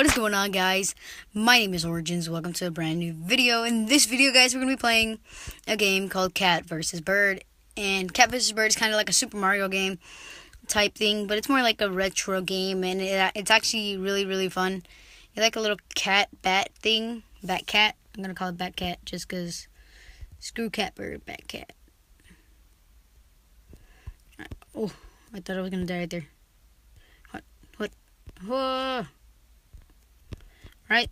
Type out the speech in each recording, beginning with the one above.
What is going on, guys? My name is Origins. Welcome to a brand new video. In this video, guys, we're going to be playing a game called Cat vs. Bird. And Cat vs. Bird is kind of like a Super Mario game type thing, but it's more like a retro game, and it's actually really fun. You like a little cat bat thing, bat cat. I'm going to call it bat cat just because screw cat bird, bat cat. Oh, I thought I was going to die right there. What? Whoa. Right,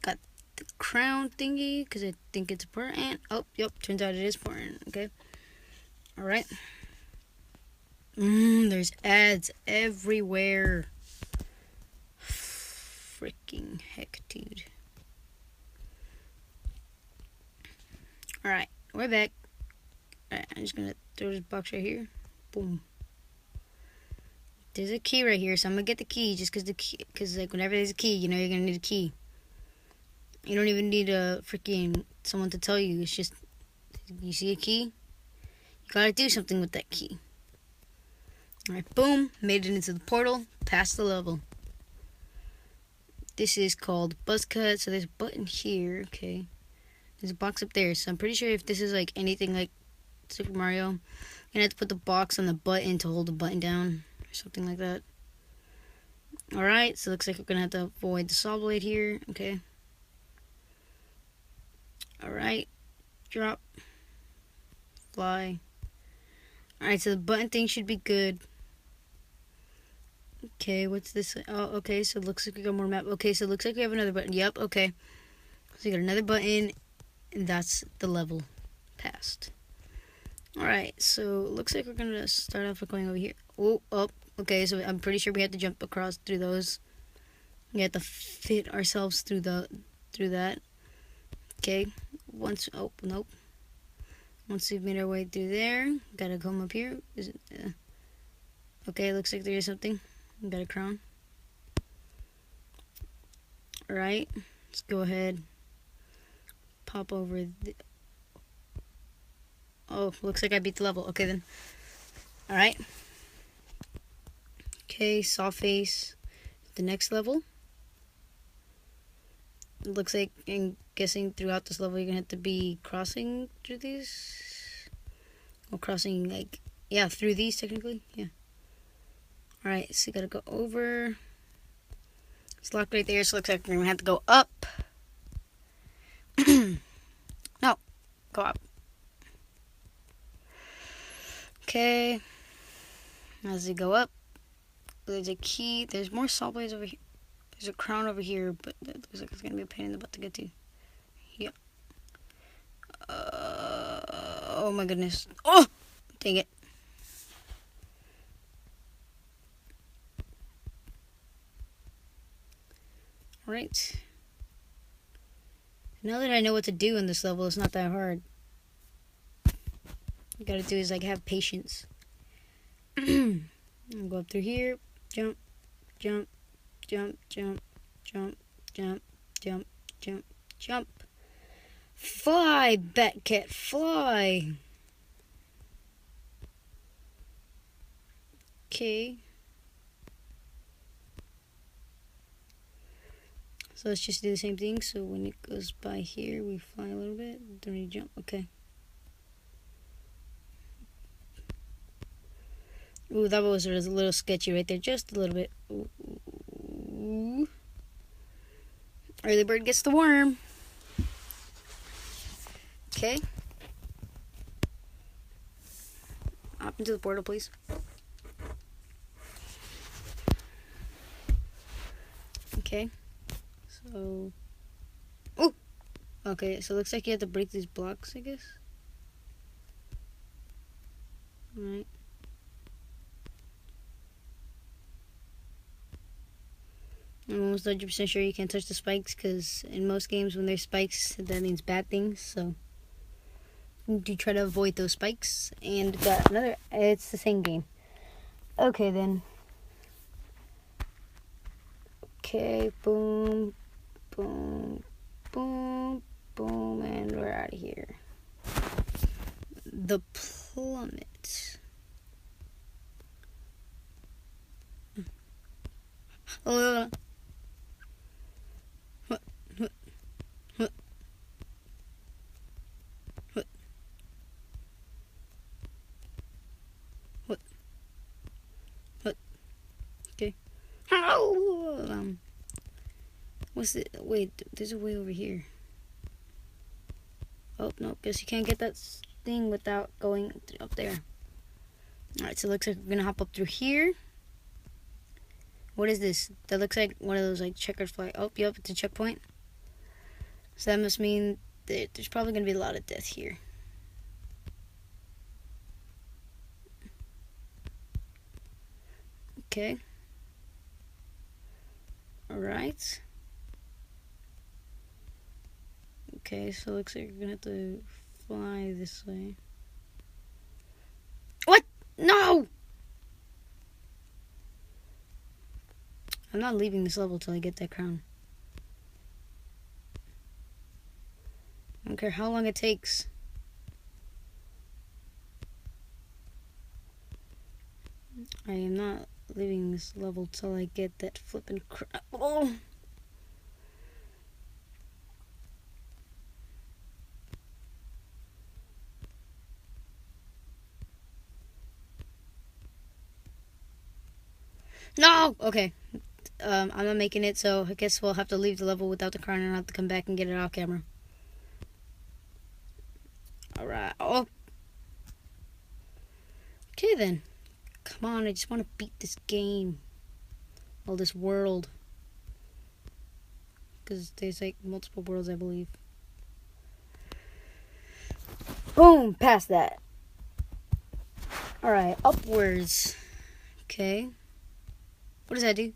got the crown thingy because I think it's important. Oh, yep, turns out it is important. Okay, all right. There's ads everywhere. Freaking heck, dude. All right, we're back. All right, I'm just gonna throw this box right here. Boom. There's a key right here, so I'm gonna get the key just because like whenever there's a key, you know you're gonna need a key. You don't even need someone to tell you. It's just, you see a key, you gotta do something with that key. Alright, boom, made it into the portal, passed the level. This is called Buzz Cut, so there's a button here, okay. There's a box up there, so I'm pretty sure if this is like anything like Super Mario, you're gonna have to put the box on the button to hold the button down. Something like that. Alright, so it looks like we're gonna have to avoid the saw blade here. Okay. Alright. Drop. Fly. Alright, so the button thing should be good. Okay, what's this? Oh, okay, so it looks like we got more map. Okay, so it looks like we have another button. Yep, okay. So we got another button, and that's the level passed. Alright, so it looks like we're gonna start off by going over here. Oh, up. Okay, so I'm pretty sure we have to jump across through those. We have to fit ourselves through that. Okay. Oh, nope. Once we've made our way through there, gotta come up here. Is it? Okay, looks like there is something. We got a crown. Alright, let's go ahead. Pop over. Oh, looks like I beat the level. Okay, then. Alright. Okay, saw face. The next level. It looks like, I'm guessing throughout this level, you're gonna have to be crossing through these. Or crossing, like, yeah, through these, technically. Yeah. Alright, so you gotta go over. It's locked right there, so it looks like we're gonna have to go up. No, go up. Okay. As you go up, there's a key. There's more saw blades over here. There's a crown over here, but that looks like it's gonna be a pain in the butt to get to. Yep. Oh my goodness. Oh! Dang it. Alright. Now that I know what to do in this level, it's not that hard. You gotta do is like have patience. I'll go up through here. Jump, jump, jump, jump, jump, jump, jump, jump, jump. Fly, bat cat, fly. Okay. So let's just do the same thing. So when it goes by here, we fly a little bit. Then we jump. Okay. Ooh, that was a little sketchy right there. Just a little bit. Ooh. Early bird gets the worm. Okay. Hop into the portal, please. Okay. So. Oh! Okay, so it looks like you have to break these blocks, I guess. Alright. I'm almost 100% sure you can't touch the spikes, because in most games when there's spikes, that means bad things, so you try to avoid those spikes. And got another, it's the same game. Okay then. Okay, boom, boom, boom, boom, and we're out of here. The plummet. Oh, what's it? Wait, there's a way over here. Oh, no, guess you can't get that thing without going up there. Alright, so it looks like we're gonna hop up through here. What is this? That looks like one of those like checkered flag. Oh, yep, it's a checkpoint. So that must mean that there's probably gonna be a lot of death here. Okay. Alright. Okay, so it looks like you're gonna have to fly this way. What? No! I'm not leaving this level till I get that crown. I don't care how long it takes. I am not leaving this level till I get that flippin' crown. Oh! No! Okay. I'm not making it, so I guess we'll have to leave the level without the crown and I'll have to come back and get it off camera. Alright. Oh! Okay then. Come on, I just want to beat this game. Well, this world. Because there's like multiple worlds, I believe. Boom! Past that. Alright, upwards. Okay. What does that do?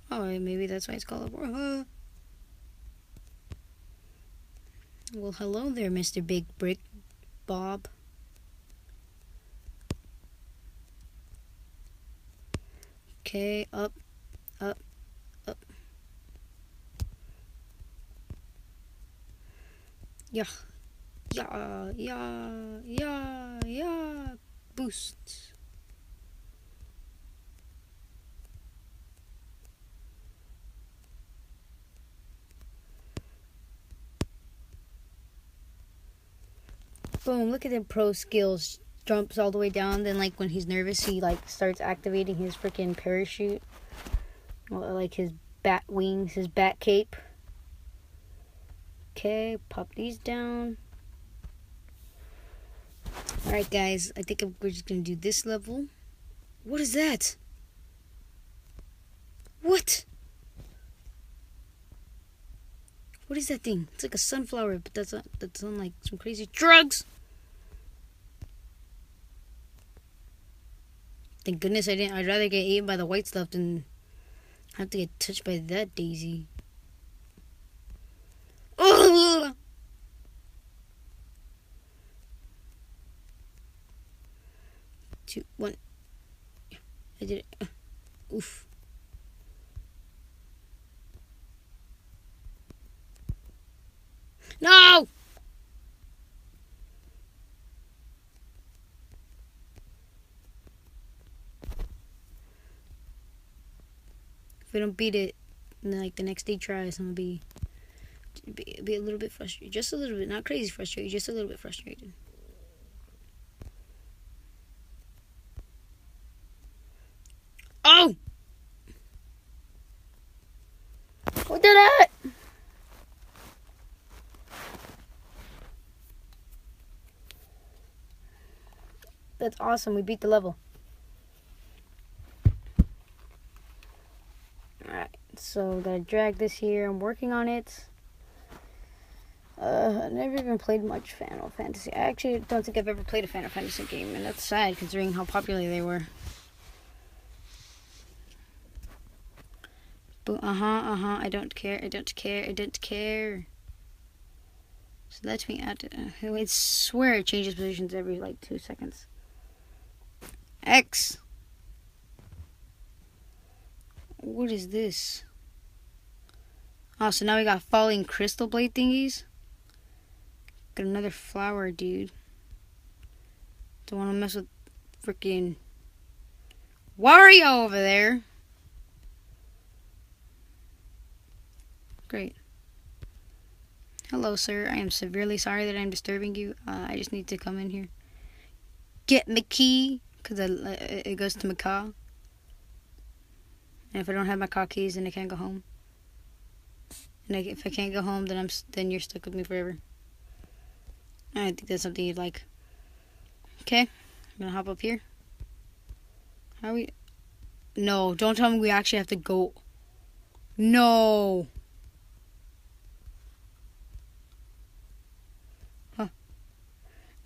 Oh, maybe that's why it's called upward. Well, hello there, Mr. Big Brick Bob. Okay, up, up, up. Yeah. Yeah, yeah, yeah, yeah. Boost. Boom, look at the pro skills. Jumps all the way down, then like when he's nervous, he like starts activating his freaking parachute. Well, like his bat wings, his bat cape. Okay, pop these down. Alright guys, I think we're just gonna do this level. What is that? What? What is that thing? It's like a sunflower, but that's on like some crazy drugs. Thank goodness I didn't. I'd rather get eaten by the white stuff than have to get touched by that daisy. Ugh! 2, 1. I did it. Oof. No! If we don't beat it, then like the next day tries, I'm gonna be a little bit frustrated. Just a little bit. Not crazy frustrated, just a little bit frustrated. Oh! Who did it? That's awesome. We beat the level. Alright, so gotta drag this here. I'm working on it. I've never even played much Final Fantasy. I actually don't think I've ever played a Final Fantasy game, and that's sad considering how popular they were. But I don't care. I don't care. So let me add. I swear it changes positions every like 2 seconds. X. What is this? Oh, so now we got falling crystal blade thingies. Got another flower, dude. Don't want to mess with freaking Wario over there. Great. Hello, sir. I am severely sorry that I'm disturbing you. I just need to come in here. get my key, because it goes to my car. And if I don't have my car keys, then I can't go home. And if I can't go home, then you're stuck with me forever. I think that's something you'd like. Okay, I'm gonna hop up here. How are we? No, don't tell me we actually have to go. No. Huh.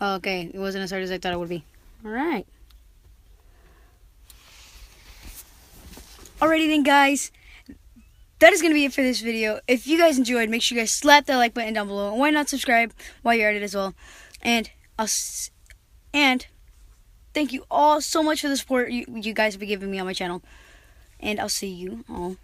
Oh, okay, it wasn't as hard as I thought it would be. Alright. Alrighty then, guys. That is going to be it for this video. If you guys enjoyed, make sure you guys slap that like button down below. And why not subscribe while you're at it as well. And thank you all so much for the support you guys have been giving me on my channel. And I'll see you all